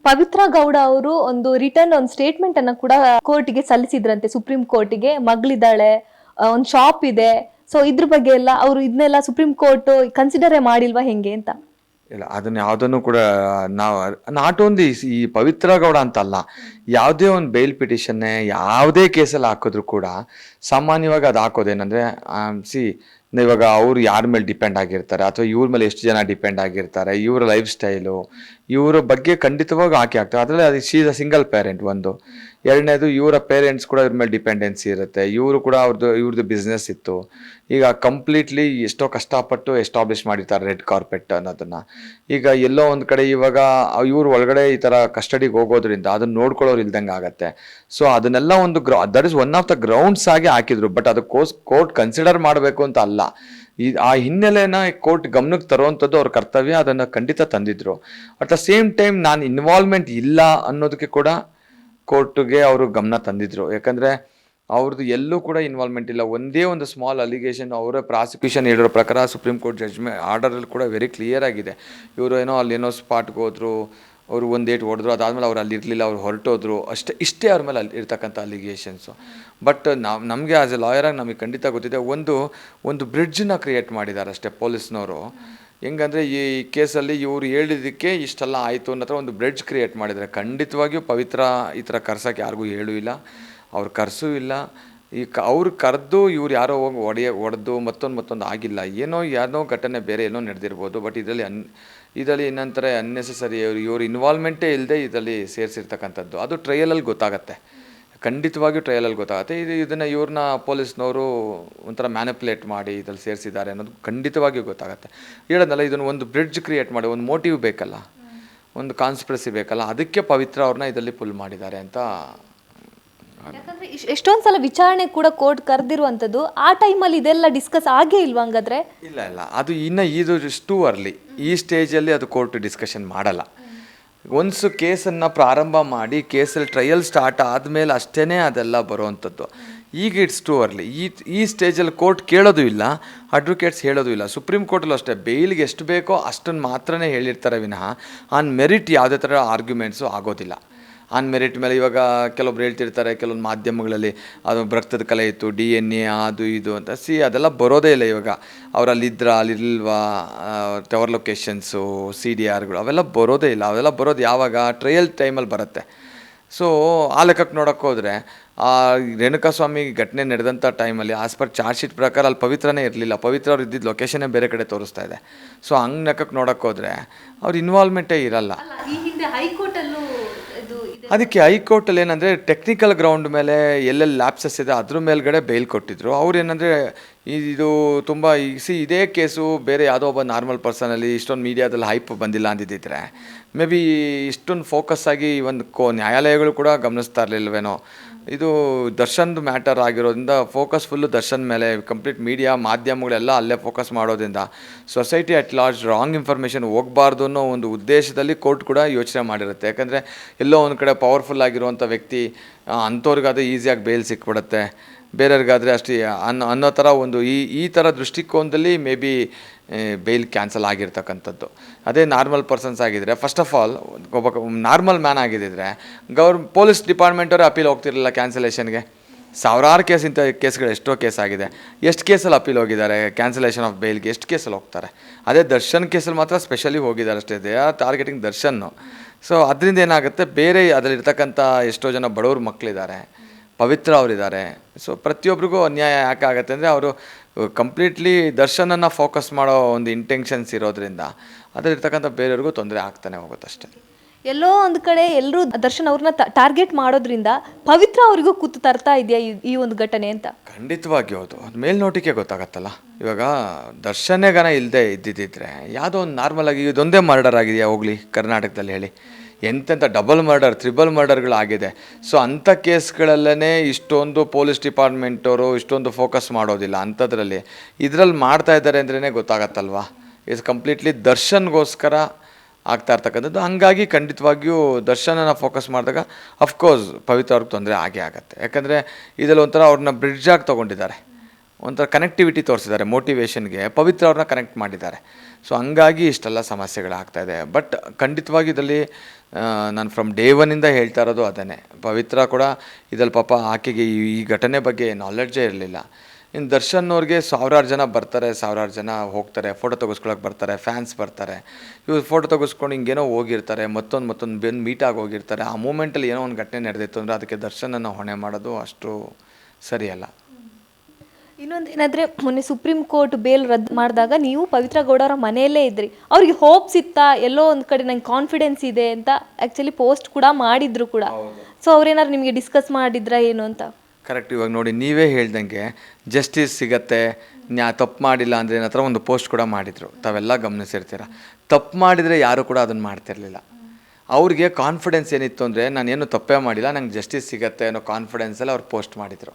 ಪವಿತ್ರ ಗೌಡ ಅವರು ಒಂದು ಸ್ಟೇಟ್ಮೆಂಟ್ ಅನ್ನ ಕೂಡ ಕೋರ್ಟ್ಗೆ ಸಲ್ಲಿಸಿದ್ರಂತೆ, ಸುಪ್ರೀಂ ಕೋರ್ಟ್ಗೆ. ಮಗಳಿದ್ದಾಳೆ, ಒಂದು ಶಾಪ್ ಇದೆ, ಸೊ ಇದ್ರ ಬಗ್ಗೆ ಎಲ್ಲ ಅವರು ಇದನ್ನೆಲ್ಲ ಸುಪ್ರೀಂ ಕೋರ್ಟ್ ಕನ್ಸಿಡರೇ ಮಾಡಿಲ್ವಾ ಹೆಂಗೆ ಅಂತ? ಇಲ್ಲ, ಅದನ್ನ ಯಾವುದನ್ನು ಕೂಡ ನಾವು ನಾಟ್ ಓನ್ಲಿ ಈ ಪವಿತ್ರ ಗೌಡ ಅಂತಲ್ಲ, ಯಾವುದೇ ಒಂದು ಬೇಲ್ ಪಿಟಿಷನ್ನೇ ಯಾವುದೇ ಕೇಸಲ್ಲಿ ಹಾಕಿದ್ರು ಕೂಡ ಸಾಮಾನ್ಯವಾಗಿ ಅದು ಹಾಕೋದೇನಂದರೆ ಇವಾಗ ಅವ್ರು ಯಾರ ಮೇಲೆ ಡಿಪೆಂಡ್ ಆಗಿರ್ತಾರೆ ಅಥವಾ ಇವ್ರ ಮೇಲೆ ಎಷ್ಟು ಜನ ಡಿಪೆಂಡ್ ಆಗಿರ್ತಾರೆ, ಇವರ ಲೈಫ್ ಸ್ಟೈಲು, ಇವರ ಬಗ್ಗೆ ಖಂಡಿತವಾಗಿ ಹಾಕ್ತಾರೆ. ಅದರಲ್ಲಿ ಅದು ಶೀಸ್ ಅ ಸಿಂಗಲ್ ಪೇರೆಂಟ್ ಒಂದು. ಎರಡನೇದು, ಇವರ ಪೇರೆಂಟ್ಸ್ ಕೂಡ ಇವ್ರ ಮೇಲೆ ಡಿಪೆಂಡೆನ್ಸಿ ಇರುತ್ತೆ. ಇವರು ಕೂಡ ಇವ್ರದ್ದು ಬಿಸ್ನೆಸ್ ಇತ್ತು. ಈಗ ಕಂಪ್ಲೀಟ್ಲಿ ಎಷ್ಟೋ ಕಷ್ಟಪಟ್ಟು ಎಸ್ಟಾಬ್ಲಿಷ್ ಮಾಡಿರ್ತಾರೆ ರೆಡ್ ಕಾರ್ಪೆಟ್ ಅನ್ನೋದನ್ನು. ಈಗ ಎಲ್ಲೋ ಒಂದು ಕಡೆ ಇವಾಗ ಇವ್ರು ಒಳಗಡೆ ಈ ಥರ ಕಸ್ಟಡಿಗೆ ಹೋಗೋದ್ರಿಂದ ಅದನ್ನ ನೋಡ್ಕೊಳ್ಳೋರು ಇಲ್ದಂಗೆ ಆಗತ್ತೆ. ಸೊ ಅದನ್ನೆಲ್ಲ ಒಂದು that is one of the grounds ಆಗಿ ಹಾಕಿದ್ರು. ಬಟ್ ಅದಕ್ಕೋಸ್ ಕೋರ್ಟ್ ಕನ್ಸಿಡರ್ ಮಾಡಬೇಕು ಅಂತ ಅಲ್ಲ. ಆ ಹಿನ್ನೆಲೆನ ಕೋರ್ಟ್ ಗಮನಕ್ಕೆ ತರುವಂಥದ್ದು ಅವ್ರ ಕರ್ತವ್ಯ, ಅದನ್ನು ಖಂಡಿತ ತಂದಿದ್ರು. ಅಟ್ ದ ಸೇಮ್ ಟೈಮ್ ನಾನು ಇನ್ವಾಲ್ವ್ಮೆಂಟ್ ಇಲ್ಲ ಅನ್ನೋದಕ್ಕೆ ಕೂಡ ಕೋರ್ಟ್ಗೆ ಅವರು ಗಮನ ತಂದಿದ್ರು. ಯಾಕಂದರೆ ಅವ್ರದ್ದು ಎಲ್ಲೂ ಕೂಡ ಇನ್ವಾಲ್ವ್ಮೆಂಟ್ ಇಲ್ಲ. ಒಂದೇ ಒಂದು ಸ್ಮಾಲ್ ಅಲಿಗೇಷನ್ ಅವರ ಪ್ರಾಸಿಕ್ಯೂಷನ್ ಹೇಳಿರೋ ಪ್ರಕಾರ ಸುಪ್ರೀಂ ಕೋರ್ಟ್ ಜಡ್ಜ್ಮೆಂಟ್ ಆರ್ಡರಲ್ಲಿ ಕೂಡ ವೆರಿ ಕ್ಲಿಯರ್ ಆಗಿದೆ. ಇವರು ಅಲ್ಲೇನೋ ಸ್ಪಾಟ್ಗೆ ಹೋದ್ರು, ಅವರು ಒಂದು ಡೇಟ್ ಹೊಡೆದ್ರು, ಅದಾದಮೇಲೆ ಅವ್ರು ಅಲ್ಲಿ ಇರಲಿಲ್ಲ, ಅವ್ರು ಹೊರಟೋದ್ರು, ಇಷ್ಟೇ ಅವ್ರ ಮೇಲೆ ಅಲ್ಲಿ ಇರ್ತಕ್ಕಂಥ ಅಲಿಗೇಷನ್ಸು. ಬಟ್ ನಮಗೆ ಆ್ಯಸ್ ಎ ಲಾಯರಾಗಿ ನಮಗೆ ಖಂಡಿತ ಗೊತ್ತಿದೆ, ಒಂದು ಬ್ರಿಡ್ಜನ್ನ ಕ್ರಿಯೇಟ್ ಮಾಡಿದ್ದಾರೆ ಅಷ್ಟೇ ಪೊಲೀಸ್ನವರು. ಹೆಂಗಂದರೆ ಈ ಕೇಸಲ್ಲಿ ಇವರು ಹೇಳಿದ್ದಕ್ಕೆ ಇಷ್ಟೆಲ್ಲ ಆಯಿತು ಅನ್ನೋ ಒಂದು ಬ್ರಿಡ್ಜ್ ಕ್ರಿಯೇಟ್ ಮಾಡಿದ್ದಾರೆ. ಖಂಡಿತವಾಗಿಯೂ ಪವಿತ್ರ ಈ ಥರ ಕರ್ಸೋಕ್ಕೆ ಯಾರಿಗೂ ಹೇಳೂ ಇಲ್ಲ, ಅವ್ರು ಕರ್ಸೂ ಇಲ್ಲ. ಅವ್ರು ಕರೆದು ಇವ್ರು ಯಾರೋ ಹೋಗಿ ಹೊಡೆದು ಮತ್ತೊಂದು ಆಗಿಲ್ಲ. ಏನೋ ಘಟನೆ ಬೇರೆ ಏನೋ ನಡೆದಿರ್ಬೋದು. ಬಟ್ ಇದರಲ್ಲಿ ಏನಂತಾರೆ ಅನ್ನೆಸೆಸರಿ ಇವ್ರ ಇನ್ವಾಲ್ವ್ಮೆಂಟೇ ಇಲ್ಲದೆ ಇದರಲ್ಲಿ ಸೇರಿಸಿರ್ತಕ್ಕಂಥದ್ದು. ಅದು ಟ್ರಯಲಲ್ಲಿ ಗೊತ್ತಾಗತ್ತೆ, ಖಂಡಿತವಾಗಿಯೂ ಟ್ರಯಲಲ್ಲಿ ಗೊತ್ತಾಗುತ್ತೆ. ಇದನ್ನು ಇವ್ರನ್ನ ಪೊಲೀಸ್ನವರು ಒಂಥರ ಮ್ಯಾನಿಪುಲೇಟ್ ಮಾಡಿ ಇದರಲ್ಲಿ ಸೇರಿಸಿದ್ದಾರೆ ಅನ್ನೋದು ಖಂಡಿತವಾಗಿಯೂ ಗೊತ್ತಾಗುತ್ತೆ. ಹೇಳೋದಲ್ಲ, ಇದನ್ನು ಒಂದು ಬ್ರಿಡ್ಜ್ ಕ್ರಿಯೇಟ್ ಮಾಡಿ, ಒಂದು ಮೋಟಿವ್ ಬೇಕಲ್ಲ, ಒಂದು ಕಾನ್ಸ್ಪಿರಸಿ ಬೇಕಲ್ಲ, ಅದಕ್ಕೆ ಪವಿತ್ರ ಅವ್ರನ್ನ ಇದರಲ್ಲಿ ಪುಲ್ ಮಾಡಿದ್ದಾರೆ ಅಂತ. ಯಾಕಂದ್ರೆ ಎಷ್ಟೊಂದು ಸಲ ವಿಚಾರಣೆ ಕೂಡ ಕೋರ್ಟ್ ಕರೆದಿರುವಂಥದ್ದು, ಆ ಟೈಮಲ್ಲಿ ಇದೆಲ್ಲ ಡಿಸ್ಕಸ್ ಆಗೇ ಇಲ್ವಾ ಹಂಗಾದ್ರೆ? ಇಲ್ಲ, ಅದು ಇದು ಟೂ ಅರ್ಲಿ. ಈ ಸ್ಟೇಜಲ್ಲಿ ಅದು ಕೋರ್ಟ್ ಡಿಸ್ಕಷನ್ ಮಾಡಲ್ಲ. ಒನ್ಸು ಕೇಸನ್ನು ಪ್ರಾರಂಭ ಮಾಡಿ ಕೇಸಲ್ಲಿ ಟ್ರಯಲ್ ಸ್ಟಾರ್ಟ್ ಆದಮೇಲೆ ಅಷ್ಟೇ ಅದೆಲ್ಲ ಬರುವಂಥದ್ದು. ಈಗ ಇಟ್ಸ್ ಟೂ ಅರ್ಲಿ. ಈ ಸ್ಟೇಜಲ್ಲಿ ಕೋರ್ಟ್ ಕೇಳೋದು ಇಲ್ಲ, ಅಡ್ವೊಕೇಟ್ಸ್ ಹೇಳೋದು ಇಲ್ಲ. ಸುಪ್ರೀಂ ಕೋರ್ಟಲ್ಲೂ ಅಷ್ಟೇ ಬೇಯ್ಲಿಗೆ ಎಷ್ಟು ಬೇಕೋ ಅಷ್ಟನ್ನು ಮಾತ್ರನೇ ಹೇಳಿರ್ತಾರೆ ವಿನಃ ಆನ್ ಮೆರಿಟ್ ಯಾವುದೇ ಥರ ಆರ್ಗ್ಯುಮೆಂಟ್ಸು ಆಗೋದಿಲ್ಲ. ಆನ್ ಮೆರಿಟ್ ಮೇಲೆ ಇವಾಗ ಕೆಲವೊಬ್ರು ಹೇಳ್ತಿರ್ತಾರೆ ಕೆಲವೊಂದು ಮಾಧ್ಯಮಗಳಲ್ಲಿ, ಅದು ರಕ್ತದ ಕಲೆ ಇತ್ತು, DNA ಅದು ಇದು ಅಂತ. ಅದೆಲ್ಲ ಬರೋದೇ ಇಲ್ಲ. ಇವಾಗ ಅವರಲ್ಲಿದ್ರಾ ಅಲ್ಲಿಲ್ವಾ, ಟವರ್ ಲೊಕೇಶನ್ಸು, CDRಗಳು ಅವೆಲ್ಲ ಬರೋದೇ ಇಲ್ಲ. ಅವೆಲ್ಲ ಬರೋದು ಯಾವಾಗ? ಟ್ರಯಲ್ ಟೈಮಲ್ಲಿ ಬರುತ್ತೆ. ಸೊ ಆ ಲೆಕ್ಕಕ್ಕೆ ನೋಡೋಕ್ಕೆ ಹೋದರೆ ಆ ರೇಣುಕಾಸ್ವಾಮಿ ಘಟನೆ ನಡೆದಂಥ ಟೈಮಲ್ಲಿ ಆಸ್ ಪರ್ ಚಾರ್ಜ್ ಶೀಟ್ ಪ್ರಕಾರ ಅಲ್ಲಿ ಪವಿತ್ರನೇ ಇರಲಿಲ್ಲ. ಪವಿತ್ರ ಅವ್ರು ಇದ್ದಿದ್ದು ಲೊಕೇಶನ್ನೇ ಬೇರೆ ಕಡೆ ತೋರಿಸ್ತಾ ಇದೆ. ಸೊ ಹಂಗೆ ಲೆಕ್ಕಕ್ಕೆ ನೋಡೋಕ್ಕೆ ಹೋದರೆ ಅವ್ರ ಇನ್ವಾಲ್ವ್ಮೆಂಟೇ ಇರಲ್ಲ. ಅದಕ್ಕೆ ಹೈಕೋರ್ಟಲ್ಲಿ ಏನಂದರೆ ಟೆಕ್ನಿಕಲ್ ಗ್ರೌಂಡ್ ಮೇಲೆ ಎಲ್ಲೆಲ್ಲಿ ಲ್ಯಾಪ್ಸಸ್ ಇದೆ ಅದ್ರ ಮೇಲ್ಗಡೆ ಬೇಲ್ ಕೊಟ್ಟಿದ್ರು. ಅವ್ರು ಏನಂದರೆ ಇದು ತುಂಬ ಇದೇ ಕೇಸು ಬೇರೆ ಯಾವುದೋ ಒಬ್ಬ ನಾರ್ಮಲ್ ಪರ್ಸನಲ್ಲಿ ಇಷ್ಟೊಂದು ಮೀಡಿಯಾದಲ್ಲಿ ಹೈಪ್ ಬಂದಿಲ್ಲ ಅಂದಿದ್ದಿದ್ರೆ ಮೇ ಬಿ ಇಷ್ಟೊಂದು ಫೋಕಸ್ ಆಗಿ ಒಂದು ನ್ಯಾಯಾಲಯಗಳು ಕೂಡ ಗಮನಿಸ್ತಾ ಇರಲಿಲ್ವೇನೋ. ಇದು ದರ್ಶನ್ದು ಮ್ಯಾಟರ್ ಆಗಿರೋದ್ರಿಂದ ಫೋಕಸ್ ಫುಲ್ಲು ದರ್ಶನ್ ಮೇಲೆ, ಕಂಪ್ಲೀಟ್ ಮೀಡಿಯಾ ಮಾಧ್ಯಮಗಳೆಲ್ಲ ಅಲ್ಲೇ ಫೋಕಸ್ ಮಾಡೋದ್ರಿಂದ society at large wrong information ಹೋಗಬಾರ್ದು ಅನ್ನೋ ಒಂದು ಉದ್ದೇಶದಲ್ಲಿ ಕೋರ್ಟ್ ಕೂಡ ಯೋಚನೆ ಮಾಡಿರುತ್ತೆ. ಯಾಕಂದರೆ ಎಲ್ಲೋ ಒಂದು ಕಡೆ ಪವರ್ಫುಲ್ ಆಗಿರುವಂಥ ವ್ಯಕ್ತಿ ಅಂಥವ್ರಿಗಾದ್ರೆ ಈಸಿಯಾಗಿ ಬೇಲ್ ಸಿಕ್ಬಿಡುತ್ತೆ, ಬೇರೆಯವ್ರಿಗಾದರೆ ಅಷ್ಟು ಅನ್ನೋ ಥರ ಒಂದು ಈ ಥರ ದೃಷ್ಟಿಕೋನದಲ್ಲಿ ಮೇ ಬಿ ಬೇಲ್ ಕ್ಯಾನ್ಸಲ್ ಆಗಿರ್ತಕ್ಕಂಥದ್ದು. ಅದೇ ನಾರ್ಮಲ್ ಪರ್ಸನ್ಸ್ ಆಗಿದ್ದರೆ, ಫಸ್ಟ್ ಆಫ್ ಆಲ್ ಒಬ್ಬ ನಾರ್ಮಲ್ ಮ್ಯಾನ್ ಆಗಿದ್ದಿದ್ರೆ ಪೊಲೀಸ್ ಡಿಪಾರ್ಟ್ಮೆಂಟವ್ರು ಅಪೀಲ್ ಹೋಗ್ತಿರಲಿಲ್ಲ ಕ್ಯಾನ್ಸಲೇಷನ್ಗೆ. ಸಾವಿರಾರು ಕೇಸ್ಗಳು ಎಷ್ಟೋ ಕೇಸ್ ಆಗಿದೆ. ಎಷ್ಟು ಕೇಸಲ್ಲಿ ಅಪೀಲ್ ಹೋಗಿದ್ದಾರೆ ಕ್ಯಾನ್ಸಲೇಷನ್ ಆಫ್ ಬೇಲ್ಗೆ? ಎಷ್ಟು ಕೇಸಲ್ಲಿ ಹೋಗ್ತಾರೆ? ಅದೇ ದರ್ಶನ್ ಕೇಸಲ್ಲಿ ಮಾತ್ರ ಸ್ಪೆಷಲಿ ಹೋಗಿದ್ದಾರೆ ಅಷ್ಟೇ. ದೇ ಆರ್ ಟಾರ್ಗೆಟಿಂಗ್ ದರ್ಶನ್ನು. ಸೊ ಅದರಿಂದ ಏನಾಗುತ್ತೆ, ಬೇರೆ ಅದರಲ್ಲಿರ್ತಕ್ಕಂಥ ಎಷ್ಟೋ ಜನ ಬಡವ್ರ ಮಕ್ಕಳಿದ್ದಾರೆ, ಪವಿತ್ರ ಅವರಿದ್ದಾರೆ. ಸೊ ಪ್ರತಿಯೊಬ್ಬರಿಗೂ ಅನ್ಯಾಯ ಯಾಕೆ ಆಗುತ್ತೆ ಅಂದರೆ ಅವರು ಕಂಪ್ಲೀಟ್ಲಿ ದರ್ಶನನ್ನು ಫೋಕಸ್ ಮಾಡೋ ಒಂದು ಇಂಟೆನ್ಷನ್ಸ್ ಇರೋದ್ರಿಂದ ಅದರಲ್ಲಿರ್ತಕ್ಕಂಥ ಬೇರೆಯವ್ರಿಗೂ ತೊಂದರೆ ಆಗ್ತಾನೆ ಹೋಗುತ್ತೆ ಅಷ್ಟೇ. ಎಲ್ಲೋ ಒಂದು ಕಡೆ ಎಲ್ಲರೂ ದರ್ಶನ್ ಅವ್ರನ್ನ ಟಾರ್ಗೆಟ್ ಮಾಡೋದ್ರಿಂದ ಪವಿತ್ರ ಅವರಿಗೂ ಕೂತು ತರ್ತಾ ಇದೆಯಾ ಈ ಒಂದು ಘಟನೆ ಅಂತ? ಖಂಡಿತವಾಗಿ ಹೌದು. ಅದು ಮೇಲ್ನೋಟಿಕೆ ಗೊತ್ತಾಗತ್ತಲ್ಲ. ಇವಾಗ ದರ್ಶನೇ ಗನ ಇಲ್ಲದೆ ಇದ್ದಿದ್ದಿದ್ರೆ ಯಾವುದೋ ಒಂದು ನಾರ್ಮಲ್ ಆಗಿ ಇದೊಂದೇ ಮರ್ಡರ್ ಆಗಿದೆಯಾ ಹೋಗಲಿ ಕರ್ನಾಟಕದಲ್ಲಿ ಹೇಳಿ? ಎಂತೆಂಥ ಡಬಲ್ ಮರ್ಡರ್, ತ್ರಿಬಲ್ ಮರ್ಡರ್ಗಳಾಗಿದೆ. ಸೊ ಅಂಥ ಕೇಸ್ಗಳಲ್ಲೇ ಇಷ್ಟೊಂದು ಪೊಲೀಸ್ ಡಿಪಾರ್ಟ್ಮೆಂಟವರು ಇಷ್ಟೊಂದು ಫೋಕಸ್ ಮಾಡೋದಿಲ್ಲ. ಅಂಥದ್ರಲ್ಲಿ ಇದರಲ್ಲಿ ಮಾಡ್ತಾ ಇದ್ದಾರೆ ಅಂದ್ರೇ ಗೊತ್ತಾಗತ್ತಲ್ವಾ. ಇಟ್ಸ್ ಕಂಪ್ಲೀಟ್ಲಿ ದರ್ಶನ್ಗೋಸ್ಕರ ಆಗ್ತಾ ಇರ್ತಕ್ಕಂಥದ್ದು. ಹಂಗಾಗಿ ಖಂಡಿತವಾಗಿಯೂ ದರ್ಶನನ ಫೋಕಸ್ ಮಾಡಿದಾಗ ಅಫ್ಕೋರ್ಸ್ ಪವಿತ್ರ ಅವ್ರಿಗೆ ತೊಂದರೆ ಆಗೇ ಆಗುತ್ತೆ. ಯಾಕಂದರೆ ಇದರಲ್ಲಿ ಒಂಥರ ಅವ್ರನ್ನ ಬ್ರಿಡ್ಜಾಗಿ ತೊಗೊಂಡಿದ್ದಾರೆ, ಒಂಥರ ಕನೆಕ್ಟಿವಿಟಿ ತೋರಿಸಿದ್ದಾರೆ, ಮೋಟಿವೇಶನ್ಗೆ ಪವಿತ್ರ ಅವ್ರನ್ನ ಕನೆಕ್ಟ್ ಮಾಡಿದ್ದಾರೆ. ಸೊ ಹಂಗಾಗಿ ಇಷ್ಟೆಲ್ಲ ಸಮಸ್ಯೆಗಳಾಗ್ತಾಯಿದೆ. ಬಟ್ ಖಂಡಿತವಾಗಿ ಇದರಲ್ಲಿ ನಾನು ಫ್ರಮ್ ಡೇ ಒನ್ನಿಂದ ಹೇಳ್ತಾ ಇರೋದು ಅದನ್ನೇ. ಪವಿತ್ರ ಕೂಡ ಇದ್ರಲ್ಲಿ ಪಾಪ ಆಕೆಗೆ ಈ ಘಟನೆ ಬಗ್ಗೆ ನಾಲೆಡ್ಜೇ ಇರಲಿಲ್ಲ. ಇನ್ನು ದರ್ಶನ್ ಅವ್ರಿಗೆ ಸಾವಿರಾರು ಜನ ಬರ್ತಾರೆ, ಸಾವಿರಾರು ಜನ ಹೋಗ್ತಾರೆ, ಫೋಟೋ ತೆಗೆಸ್ಕೊಳಕ್ಕೆ ಬರ್ತಾರೆ, ಫ್ಯಾನ್ಸ್ ಬರ್ತಾರೆ. ಇವ್ರು ಫೋಟೋ ತೆಗೆಸ್ಕೊಂಡು ಹಿಂಗೇನೋ ಹೋಗಿರ್ತಾರೆ, ಮತ್ತೊಂದು ಬಂದು ಮೀಟಾಗಿ ಹೋಗಿರ್ತಾರೆ. ಆ ಮೂಮೆಂಟಲ್ಲಿ ಏನೋ ಒಂದು ಘಟನೆ ನಡೆದಿತ್ತು ಅಂದರೆ ಅದಕ್ಕೆ ದರ್ಶನನ್ನು ಹೊಣೆ ಮಾಡೋದು ಅಷ್ಟು ಸರಿಯಲ್ಲ. ಇನ್ನೊಂದು ಏನಂದ್ರೆ, ಮೊನ್ನೆ ಸುಪ್ರೀಂ ಕೋರ್ಟ್ ಬೇಲ್ ರದ್ದು ಮಾಡಿದಾಗ ನೀವು ಪವಿತ್ರ ಗೌಡ ಅವರ ಮನೆಯಲ್ಲೇ ಇದ್ರಿ. ಅವ್ರಿಗೆ ಹೋಪ್ಸ್ ಇತ್ತಾ, ಎಲ್ಲೋ ಒಂದು ಕಡೆ ನಂಗೆ ಕಾನ್ಫಿಡೆನ್ಸ್ ಇದೆ ಅಂತ ಆ್ಯಕ್ಚುಲಿ ಪೋಸ್ಟ್ ಕೂಡ ಮಾಡಿದ್ರು ಕೂಡ. ಸೊ ಅವ್ರೇನಾದ್ರು ನಿಮಗೆ ಡಿಸ್ಕಸ್ ಮಾಡಿದ್ರಾ ಏನು ಅಂತ? ಕರೆಕ್ಟ್. ಇವಾಗ ನೋಡಿ, ನೀವೇ ಹೇಳ್ದಂಗೆ ಜಸ್ಟಿಸ್ ಸಿಗತ್ತೆ, ತಪ್ಪು ಮಾಡಿಲ್ಲ ಅಂದರೆ ಏನತ್ರ ಒಂದು ಪೋಸ್ಟ್ ಕೂಡ ಮಾಡಿದರು, ತಾವೆಲ್ಲ ಗಮನಿಸಿರ್ತೀರ. ತಪ್ಪು ಮಾಡಿದರೆ ಯಾರು ಕೂಡ ಅದನ್ನು ಮಾಡ್ತಿರ್ಲಿಲ್ಲ. ಅವ್ರಿಗೆ ಕಾನ್ಫಿಡೆನ್ಸ್ ಏನಿತ್ತು ಅಂದರೆ, ನಾನೇನು ತಪ್ಪೇ ಮಾಡಿಲ್ಲ, ನಂಗೆ ಜಸ್ಟಿಸ್ ಸಿಗತ್ತೆ ಅನ್ನೋ ಕಾನ್ಫಿಡೆನ್ಸಲ್ಲಿ ಅವ್ರು ಪೋಸ್ಟ್ ಮಾಡಿದರು.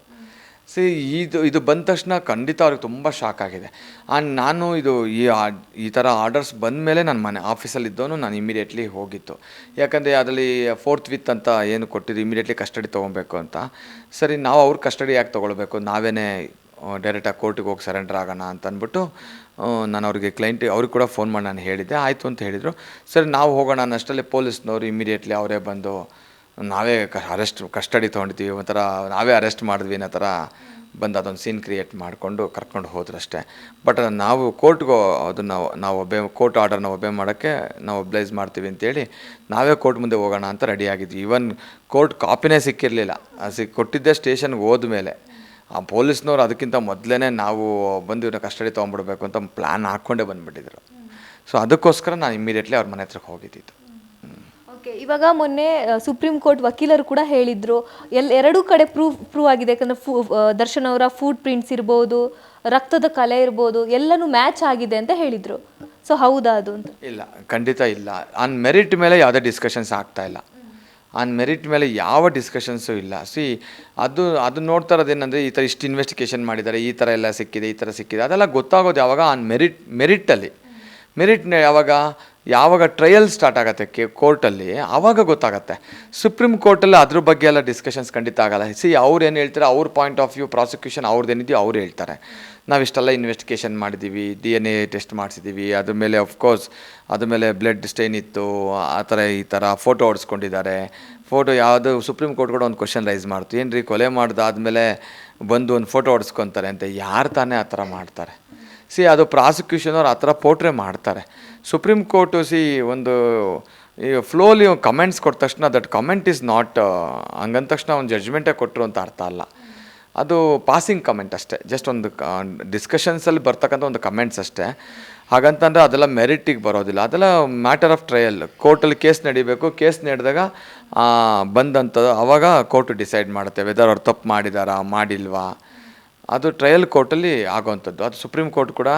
ಇದು ಬಂದ ತಕ್ಷಣ ಖಂಡಿತ ಅವ್ರಿಗೆ ತುಂಬ ಶಾಕ್ ಆಗಿದೆ. ಆ್ಯಂಡ್ ನಾನು ಈ ಥರ ಆರ್ಡರ್ಸ್ ಬಂದ ಮೇಲೆ ನನ್ನ ಆಫೀಸಲ್ಲಿದ್ದವನು ನಾನು ಇಮಿಡಿಯೇಟ್ಲಿ ಹೋಗಿತ್ತು. ಯಾಕಂದರೆ ಅದರಲ್ಲಿ 4th ವಿತ್ ಅಂತ ಏನು ಕೊಟ್ಟಿದ್ದು, ಇಮಿಡಿಯೇಟ್ಲಿ ಕಸ್ಟಡಿ ತೊಗೊಬೇಕು ಅಂತ. ಸರಿ, ನಾವು ಅವ್ರ ಕಸ್ಟಡಿ ಯಾಕೆ ತೊಗೊಳ್ಬೇಕು, ನಾವೇನೇ ಡೈರೆಕ್ಟಾಗಿ ಕೋರ್ಟಿಗೆ ಹೋಗಿ ಸರೆಂಡರ್ ಆಗೋಣ ಅಂತ ಅಂದ್ಬಿಟ್ಟು ನಾನು ಅವ್ರಿಗೆ ಅವ್ರಿಗೆ ಕೂಡ ಫೋನ್ ಮಾಡಿ ನಾನು ಹೇಳಿದ್ದೆ. ಆಯಿತು ಅಂತ ಹೇಳಿದರು. ಸರಿ, ನಾವು ಹೋಗೋಣ ಅನ್ನಷ್ಟರಲ್ಲಿ ಪೊಲೀಸ್ನವರು ಇಮಿಡಿಯೇಟ್ಲಿ ಅವರೇ ಬಂದು ನಾವೇ ಕಸ್ಟಡಿ ತೊಗೊಂಡಿದ್ದೀವಿ, ಒಂಥರ ನಾವೇ ಅರೆಸ್ಟ್ ಮಾಡಿದ್ವಿ ಅನ್ನೋ ಥರ ಬಂದು ಅದೊಂದು ಸೀನ್ ಕ್ರಿಯೇಟ್ ಮಾಡಿಕೊಂಡು ಕರ್ಕೊಂಡು ಹೋದ್ರು ಅಷ್ಟೇ. ಬಟ್ ನಾವು ಕೋರ್ಟ್ಗೂ ಅದನ್ನು ನಾವು ಕೋರ್ಟ್ ಆರ್ಡರ್ನ ಒಬೆ ಮಾಡೋಕ್ಕೆ ನಾವು ಒಬ್ಲೈಸ್ ಮಾಡ್ತೀವಿ ಅಂತೇಳಿ ನಾವೇ ಕೋರ್ಟ್ ಮುಂದೆ ಹೋಗೋಣ ಅಂತ ರೆಡಿಯಾಗಿದ್ವಿ. ಈವನ್ ಕೋರ್ಟ್ ಕಾಪಿನೇ ಸಿಕ್ಕಿರಲಿಲ್ಲ. ಕೊಟ್ಟಿದ್ದೆ ಸ್ಟೇಷನ್ಗೆ ಹೋದ್ಮೇಲೆ ಆ ಪೊಲೀಸ್ನವ್ರು ಅದಕ್ಕಿಂತ ಮೊದಲೇ ನಾವು ಬಂದು ಇವ್ರನ್ನ ಕಸ್ಟಡಿ ತೊಗೊಂಡ್ಬಿಡ್ಬೇಕು ಅಂತ ಪ್ಲ್ಯಾನ್ ಹಾಕ್ಕೊಂಡೇ ಬಂದುಬಿಟ್ಟಿದ್ರು. ಸೊ ಅದಕ್ಕೋಸ್ಕರ ನಾನು ಇಮಿಡಿಯೇಟ್ಲಿ ಅವ್ರ ಮನೆ ಹತ್ರಕ್ಕೆ ಹೋಗಿದ್ದಿದ್ದು. ಓಕೆ, ಇವಾಗ ಮೊನ್ನೆ ಸುಪ್ರೀಂ ಕೋರ್ಟ್ ವಕೀಲರು ಕೂಡ ಹೇಳಿದ್ರು, ಎರಡೂ ಕಡೆ ಪ್ರೂವ್ ಆಗಿದೆ. ಯಾಕಂದ್ರೆ ದರ್ಶನ್ ಅವರ ಫುಟ್ ಪ್ರಿಂಟ್ಸ್ ಇರ್ಬೋದು, ರಕ್ತದ ಕಲೆ ಇರ್ಬೋದು, ಎಲ್ಲನೂ ಮ್ಯಾಚ್ ಆಗಿದೆ ಅಂತ ಹೇಳಿದ್ರು. ಸೊ ಹೌದಾ ಅದು ಅಂತ? ಇಲ್ಲ, ಖಂಡಿತ ಇಲ್ಲ. ಆನ್ ಮೆರಿಟ್ ಮೇಲೆ ಯಾವುದೇ ಡಿಸ್ಕಷನ್ಸ್ ಆಗ್ತಾ ಇಲ್ಲ. ಆನ್ ಮೆರಿಟ್ ಮೇಲೆ ಯಾವ ಡಿಸ್ಕಷನ್ಸು ಇಲ್ಲ. ಅದು ನೋಡ್ತಾ ಇರೋದೇನೆಂದರೆ, ಈ ಥರ ಇಷ್ಟು ಇನ್ವೆಸ್ಟಿಗೇಷನ್ ಮಾಡಿದ್ದಾರೆ, ಈ ಥರ ಎಲ್ಲ ಸಿಕ್ಕಿದೆ, ಈ ಥರ ಸಿಕ್ಕಿದೆ, ಅದೆಲ್ಲ ಗೊತ್ತಾಗೋದು ಯಾವಾಗ ಆನ್ ಮೆರಿಟಲ್ಲಿ. ಯಾವಾಗ ಟ್ರಯಲ್ ಸ್ಟಾರ್ಟ್ ಆಗುತ್ತೆ ಕೋರ್ಟಲ್ಲಿ, ಆವಾಗ ಗೊತ್ತಾಗತ್ತೆ. ಸುಪ್ರೀಂ ಕೋರ್ಟಲ್ಲಿ ಅದ್ರ ಬಗ್ಗೆ ಎಲ್ಲ ಡಿಸ್ಕಷನ್ಸ್ ಖಂಡಿತ ಆಗಲ್ಲ. ಅವ್ರು ಏನು ಹೇಳ್ತಾರೆ, ಅವ್ರ ಪಾಯಿಂಟ್ ಆಫ್ ವ್ಯೂ, ಪ್ರಾಸಿಕ್ಯೂಷನ್ ಅವ್ರದ್ದೇನಿದೆಯೋ ಅವ್ರು ಹೇಳ್ತಾರೆ. ನಾವಿಷ್ಟೆಲ್ಲ ಇನ್ವೆಸ್ಟಿಗೇಷನ್ ಮಾಡಿದ್ದೀವಿ, DNA ಟೆಸ್ಟ್ ಮಾಡಿಸಿದ್ದೀವಿ, ಅದ್ರ ಮೇಲೆ ಅಫ್ಕೋರ್ಸ್ ಅದ್ರ ಮೇಲೆ ಬ್ಲಡ್ ಸ್ಟೇನ್ ಇತ್ತು, ಆ ಥರ ಈ ಥರ ಫೋಟೋ ಹೊಡ್ಸ್ಕೊಂಡಿದ್ದಾರೆ. ಫೋಟೋ ಯಾವುದು ಸುಪ್ರೀಂ ಕೋರ್ಟ್ ಕೂಡ ಒಂದು ಕ್ವಶನ್ ರೈಸ್ ಮಾಡ್ತು, ಏನು ರೀ ಕೊಲೆ ಮಾಡ್ದಾದ್ಮೇಲೆ ಬಂದು ಒಂದು ಫೋಟೋ ಹೊಡ್ಸ್ಕೊತಾರೆ ಅಂತ. ಯಾರು ತಾನೇ ಆ ಥರ ಮಾಡ್ತಾರೆ? ಅದು ಪ್ರಾಸಿಕ್ಯೂಷನವ್ರು ಆ ಥರ ಪೋಟ್ರೆ ಮಾಡ್ತಾರೆ. ಸುಪ್ರೀಂ ಕೋರ್ಟು ಒಂದು ಈ ಫ್ಲೋಲಿ ಕಮೆಂಟ್ಸ್ ಕೊಟ್ಟ ತಕ್ಷಣ ದಟ್ ಕಮೆಂಟ್ ಈಸ್ ನಾಟ್ ಹಂಗಂದ ತಕ್ಷಣ ಒಂದು ಜಡ್ಜ್ಮೆಂಟೇ ಕೊಟ್ಟರು ಅಂತ ಅರ್ಥ ಅಲ್ಲ. ಅದು ಪಾಸಿಂಗ್ ಕಮೆಂಟ್ ಅಷ್ಟೇ, ಜಸ್ಟ್ ಒಂದು ಡಿಸ್ಕಷನ್ಸಲ್ಲಿ ಬರ್ತಕ್ಕಂಥ ಒಂದು ಕಮೆಂಟ್ಸ್ ಅಷ್ಟೇ. ಹಾಗಂತಂದರೆ ಅದೆಲ್ಲ ಮೆರಿಟಿಗೆ ಬರೋದಿಲ್ಲ. ಅದೆಲ್ಲ ಮ್ಯಾಟರ್ ಆಫ್ ಟ್ರಯಲ್. ಕೋರ್ಟಲ್ಲಿ ಕೇಸ್ ನಡಿಬೇಕು, ಕೇಸ್ ನಡೆದಾಗ ಬಂದಂಥದ್ದು ಆವಾಗ ಕೋರ್ಟು ಡಿಸೈಡ್ ಮಾಡುತ್ತೆ ವೆದರ್ ಅವ್ರು ತಪ್ಪು ಮಾಡಿದಾರಾ ಮಾಡಿಲ್ವಾ. ಅದು ಟ್ರಯಲ್ ಕೋರ್ಟಲ್ಲಿ ಆಗೋವಂಥದ್ದು. ಅದು ಸುಪ್ರೀಂ ಕೋರ್ಟ್ ಕೂಡ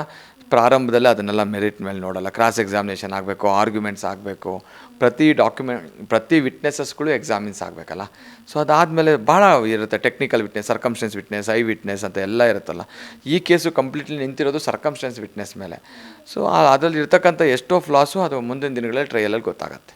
ಪ್ರಾರಂಭದಲ್ಲಿ ಅದನ್ನೆಲ್ಲ ಮೆರಿಟ್ ಮೇಲೆ ನೋಡಲ್ಲ. ಕ್ರಾಸ್ ಎಕ್ಸಾಮಿನೇಷನ್ ಆಗಬೇಕು, ಆರ್ಗ್ಯುಮೆಂಟ್ಸ್ ಆಗಬೇಕು, ಪ್ರತಿ ವಿಟ್ನೆಸಸ್ಗಳು ಎಕ್ಸಾಮಿನ್ಸ್ ಆಗಬೇಕಲ್ಲ. ಸೊ ಅದಾದಮೇಲೆ ಭಾಳ ಇರುತ್ತೆ, technical witness, circumstances witness, eye witness ಅಂತ ಎಲ್ಲ ಇರುತ್ತಲ್ಲ. ಈ ಕೇಸು ಕಂಪ್ಲೀಟ್ಲಿ ನಿಂತಿರೋದು ಸರ್ಕಮ್ಸ್ಟೆನ್ಸ್ ವಿಟ್ನೆಸ್ ಮೇಲೆ. ಸೊ ಅದರಲ್ಲಿ ಇರ್ತಕ್ಕಂಥ ಎಷ್ಟೋ ಫ್ಲಾಸು ಅದು ಮುಂದಿನ ದಿನಗಳಲ್ಲಿ ಟ್ರಯಲಲ್ಲಿ ಗೊತ್ತಾಗುತ್ತೆ.